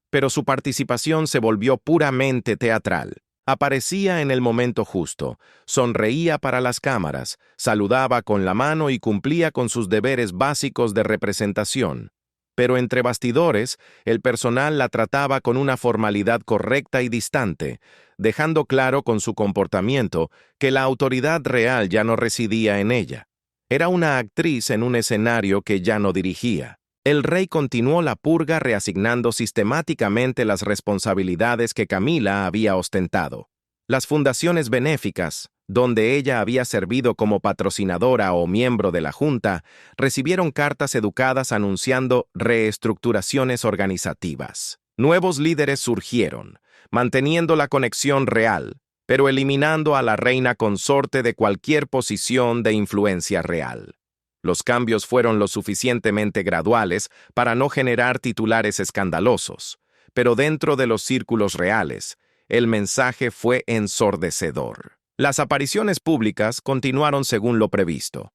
Pero su participación se volvió puramente teatral. Aparecía en el momento justo, sonreía para las cámaras, saludaba con la mano y cumplía con sus deberes básicos de representación. Pero entre bastidores, el personal la trataba con una formalidad correcta y distante, dejando claro con su comportamiento que la autoridad real ya no residía en ella. Era una actriz en un escenario que ya no dirigía. El rey continuó la purga reasignando sistemáticamente las responsabilidades que Camila había ostentado. Las fundaciones benéficas, donde ella había servido como patrocinadora o miembro de la Junta, recibieron cartas educadas anunciando reestructuraciones organizativas. Nuevos líderes surgieron, manteniendo la conexión real, pero eliminando a la reina consorte de cualquier posición de influencia real. Los cambios fueron lo suficientemente graduales para no generar titulares escandalosos, pero dentro de los círculos reales, el mensaje fue ensordecedor. Las apariciones públicas continuaron según lo previsto.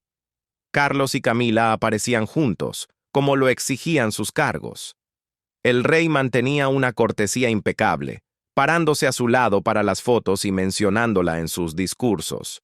Carlos y Camila aparecían juntos, como lo exigían sus cargos. El rey mantenía una cortesía impecable, parándose a su lado para las fotos y mencionándola en sus discursos.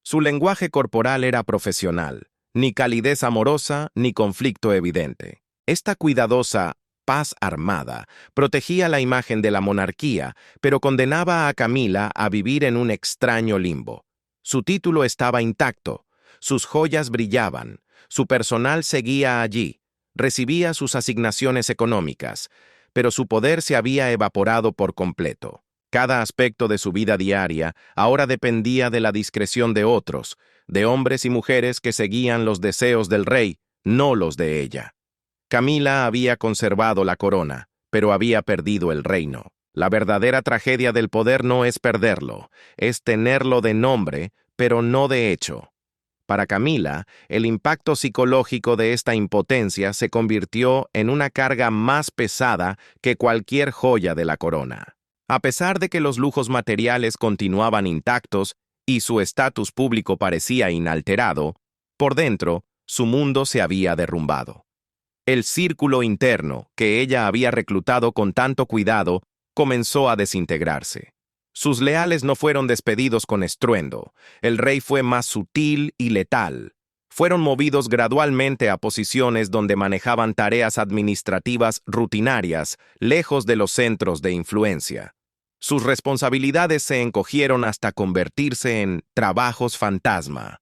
Su lenguaje corporal era profesional. Ni calidez amorosa, ni conflicto evidente. Esta cuidadosa paz armada protegía la imagen de la monarquía, pero condenaba a Camila a vivir en un extraño limbo. Su título estaba intacto, sus joyas brillaban, su personal seguía allí, recibía sus asignaciones económicas, pero su poder se había evaporado por completo. Cada aspecto de su vida diaria ahora dependía de la discreción de otros, de hombres y mujeres que seguían los deseos del rey, no los de ella. Camila había conservado la corona, pero había perdido el reino. La verdadera tragedia del poder no es perderlo, es tenerlo de nombre, pero no de hecho. Para Camila, el impacto psicológico de esta impotencia se convirtió en una carga más pesada que cualquier joya de la corona. A pesar de que los lujos materiales continuaban intactos y su estatus público parecía inalterado, por dentro, su mundo se había derrumbado. El círculo interno, que ella había reclutado con tanto cuidado, comenzó a desintegrarse. Sus leales no fueron despedidos con estruendo. El rey fue más sutil y letal. Fueron movidos gradualmente a posiciones donde manejaban tareas administrativas rutinarias, lejos de los centros de influencia. Sus responsabilidades se encogieron hasta convertirse en trabajos fantasma.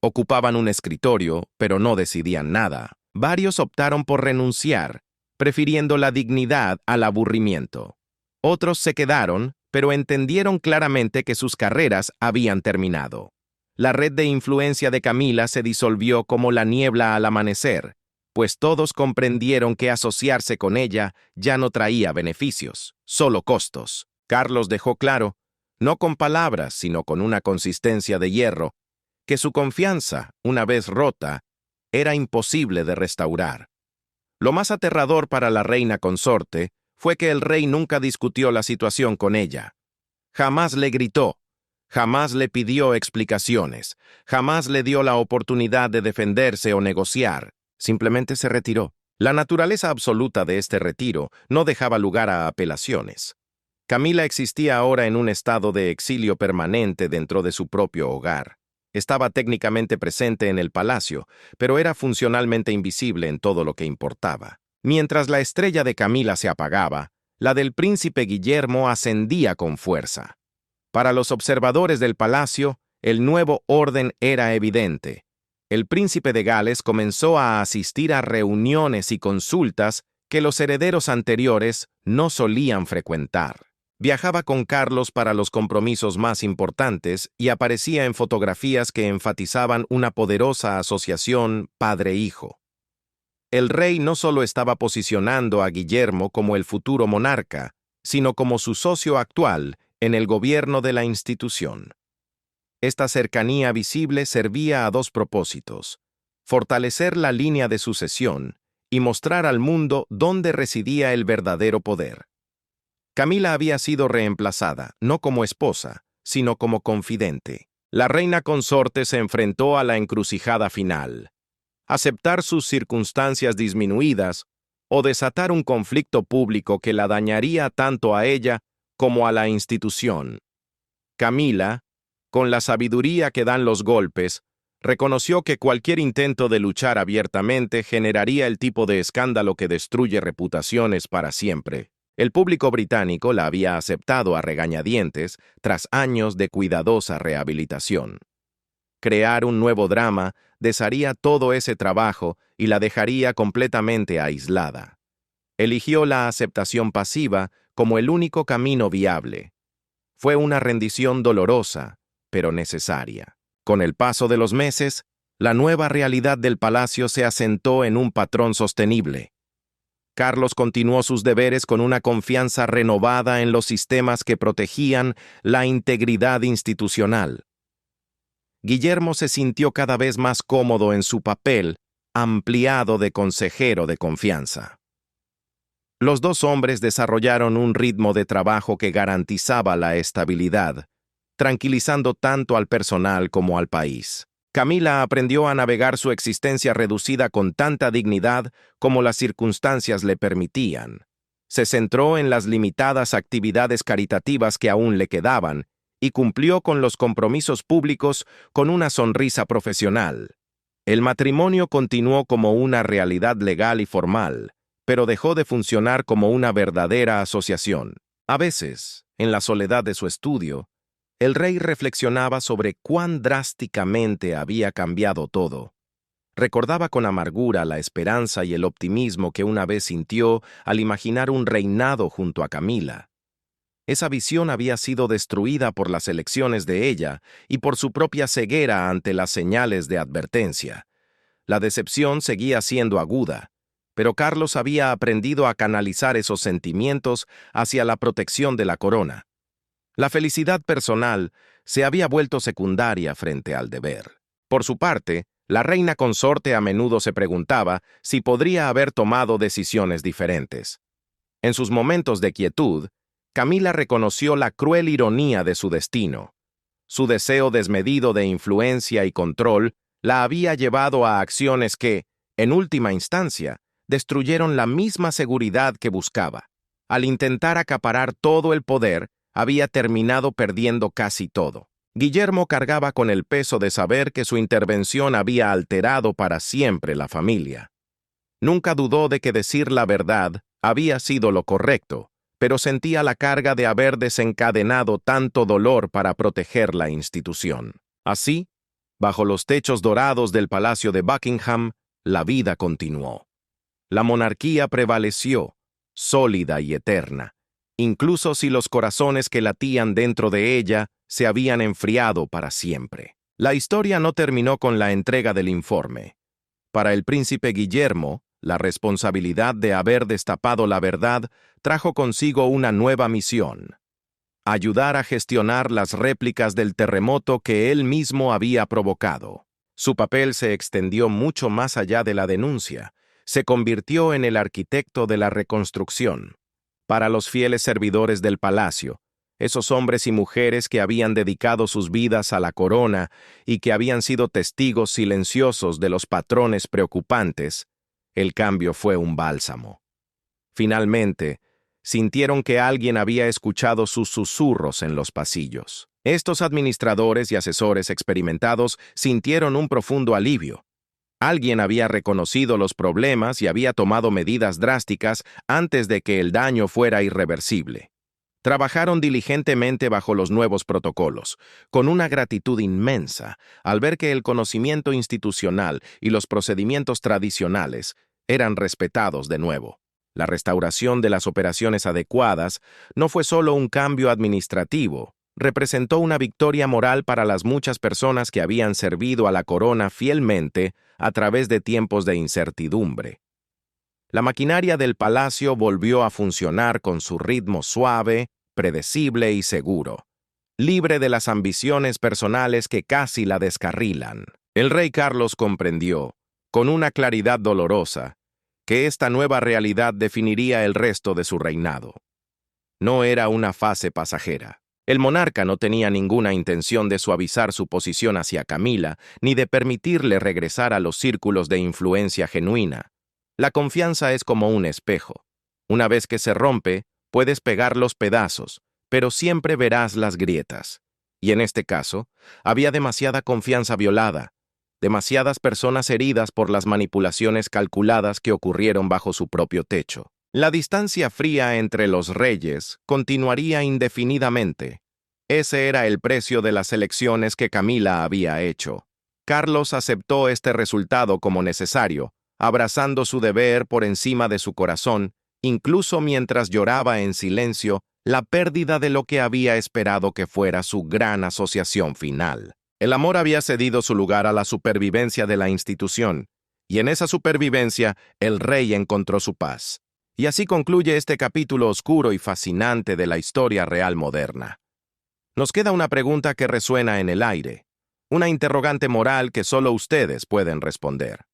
Ocupaban un escritorio, pero no decidían nada. Varios optaron por renunciar, prefiriendo la dignidad al aburrimiento. Otros se quedaron, pero entendieron claramente que sus carreras habían terminado. La red de influencia de Camila se disolvió como la niebla al amanecer, pues todos comprendieron que asociarse con ella ya no traía beneficios, solo costos. Carlos dejó claro, no con palabras, sino con una consistencia de hierro, que su confianza, una vez rota, era imposible de restaurar. Lo más aterrador para la reina consorte fue que el rey nunca discutió la situación con ella. Jamás le gritó, jamás le pidió explicaciones, jamás le dio la oportunidad de defenderse o negociar. Simplemente se retiró. La naturaleza absoluta de este retiro no dejaba lugar a apelaciones. Camila existía ahora en un estado de exilio permanente dentro de su propio hogar. Estaba técnicamente presente en el palacio, pero era funcionalmente invisible en todo lo que importaba. Mientras la estrella de Camila se apagaba, la del príncipe Guillermo ascendía con fuerza. Para los observadores del palacio, el nuevo orden era evidente. El príncipe de Gales comenzó a asistir a reuniones y consultas que los herederos anteriores no solían frecuentar. Viajaba con Carlos para los compromisos más importantes y aparecía en fotografías que enfatizaban una poderosa asociación padre-hijo. El rey no solo estaba posicionando a Guillermo como el futuro monarca, sino como su socio actual en el gobierno de la institución. Esta cercanía visible servía a dos propósitos: fortalecer la línea de sucesión y mostrar al mundo dónde residía el verdadero poder. Camila había sido reemplazada, no como esposa, sino como confidente. La reina consorte se enfrentó a la encrucijada final: aceptar sus circunstancias disminuidas o desatar un conflicto público que la dañaría tanto a ella como a la institución. Camila, con la sabiduría que dan los golpes, reconoció que cualquier intento de luchar abiertamente generaría el tipo de escándalo que destruye reputaciones para siempre. El público británico la había aceptado a regañadientes tras años de cuidadosa rehabilitación. Crear un nuevo drama desharía todo ese trabajo y la dejaría completamente aislada. Eligió la aceptación pasiva como el único camino viable. Fue una rendición dolorosa, pero necesaria. Con el paso de los meses, la nueva realidad del palacio se asentó en un patrón sostenible. Carlos continuó sus deberes con una confianza renovada en los sistemas que protegían la integridad institucional. Guillermo se sintió cada vez más cómodo en su papel, ampliado de consejero de confianza. Los dos hombres desarrollaron un ritmo de trabajo que garantizaba la estabilidad, tranquilizando tanto al personal como al país. Camila aprendió a navegar su existencia reducida con tanta dignidad como las circunstancias le permitían. Se centró en las limitadas actividades caritativas que aún le quedaban y cumplió con los compromisos públicos con una sonrisa profesional. El matrimonio continuó como una realidad legal y formal, pero dejó de funcionar como una verdadera asociación. A veces, en la soledad de su estudio, el rey reflexionaba sobre cuán drásticamente había cambiado todo. Recordaba con amargura la esperanza y el optimismo que una vez sintió al imaginar un reinado junto a Camila. Esa visión había sido destruida por las elecciones de ella y por su propia ceguera ante las señales de advertencia. La decepción seguía siendo aguda, pero Carlos había aprendido a canalizar esos sentimientos hacia la protección de la corona. La felicidad personal se había vuelto secundaria frente al deber. Por su parte, la reina consorte a menudo se preguntaba si podría haber tomado decisiones diferentes. En sus momentos de quietud, Camila reconoció la cruel ironía de su destino. Su deseo desmedido de influencia y control la había llevado a acciones que, en última instancia, destruyeron la misma seguridad que buscaba. Al intentar acaparar todo el poder, había terminado perdiendo casi todo. Guillermo cargaba con el peso de saber que su intervención había alterado para siempre la familia. Nunca dudó de que decir la verdad había sido lo correcto, pero sentía la carga de haber desencadenado tanto dolor para proteger la institución. Así, bajo los techos dorados del Palacio de Buckingham, la vida continuó. La monarquía prevaleció, sólida y eterna, incluso si los corazones que latían dentro de ella se habían enfriado para siempre. La historia no terminó con la entrega del informe. Para el príncipe Guillermo, la responsabilidad de haber destapado la verdad trajo consigo una nueva misión: ayudar a gestionar las réplicas del terremoto que él mismo había provocado. Su papel se extendió mucho más allá de la denuncia. Se convirtió en el arquitecto de la reconstrucción. Para los fieles servidores del palacio, esos hombres y mujeres que habían dedicado sus vidas a la corona y que habían sido testigos silenciosos de los patrones preocupantes, el cambio fue un bálsamo. Finalmente, sintieron que alguien había escuchado sus susurros en los pasillos. Estos administradores y asesores experimentados sintieron un profundo alivio. Alguien había reconocido los problemas y había tomado medidas drásticas antes de que el daño fuera irreversible. Trabajaron diligentemente bajo los nuevos protocolos, con una gratitud inmensa al ver que el conocimiento institucional y los procedimientos tradicionales eran respetados de nuevo. La restauración de las operaciones adecuadas no fue solo un cambio administrativo, representó una victoria moral para las muchas personas que habían servido a la corona fielmente a través de tiempos de incertidumbre. La maquinaria del palacio volvió a funcionar con su ritmo suave, predecible y seguro, libre de las ambiciones personales que casi la descarrilan. El rey Carlos comprendió, con una claridad dolorosa, que esta nueva realidad definiría el resto de su reinado. No era una fase pasajera. El monarca no tenía ninguna intención de suavizar su posición hacia Camila, ni de permitirle regresar a los círculos de influencia genuina. La confianza es como un espejo. Una vez que se rompe, puedes pegar los pedazos, pero siempre verás las grietas. Y en este caso, había demasiada confianza violada, demasiadas personas heridas por las manipulaciones calculadas que ocurrieron bajo su propio techo. La distancia fría entre los reyes continuaría indefinidamente. Ese era el precio de las elecciones que Camila había hecho. Carlos aceptó este resultado como necesario, abrazando su deber por encima de su corazón, incluso mientras lloraba en silencio la pérdida de lo que había esperado que fuera su gran asociación final. El amor había cedido su lugar a la supervivencia de la institución, y en esa supervivencia el rey encontró su paz. Y así concluye este capítulo oscuro y fascinante de la historia real moderna. Nos queda una pregunta que resuena en el aire, una interrogante moral que solo ustedes pueden responder.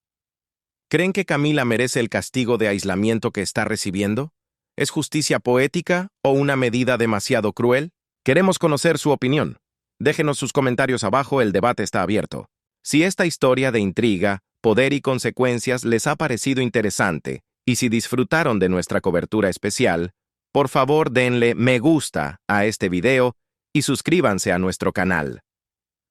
¿Creen que Camila merece el castigo de aislamiento que está recibiendo? ¿Es justicia poética o una medida demasiado cruel? Queremos conocer su opinión. Déjenos sus comentarios abajo, el debate está abierto. Si esta historia de intriga, poder y consecuencias les ha parecido interesante, y si disfrutaron de nuestra cobertura especial, por favor denle me gusta a este video y suscríbanse a nuestro canal.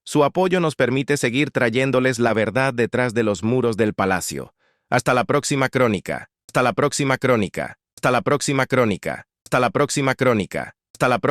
Su apoyo nos permite seguir trayéndoles la verdad detrás de los muros del palacio. Hasta la próxima crónica. Hasta la próxima crónica. Hasta la próxima crónica. Hasta la próxima crónica. Hasta la próxima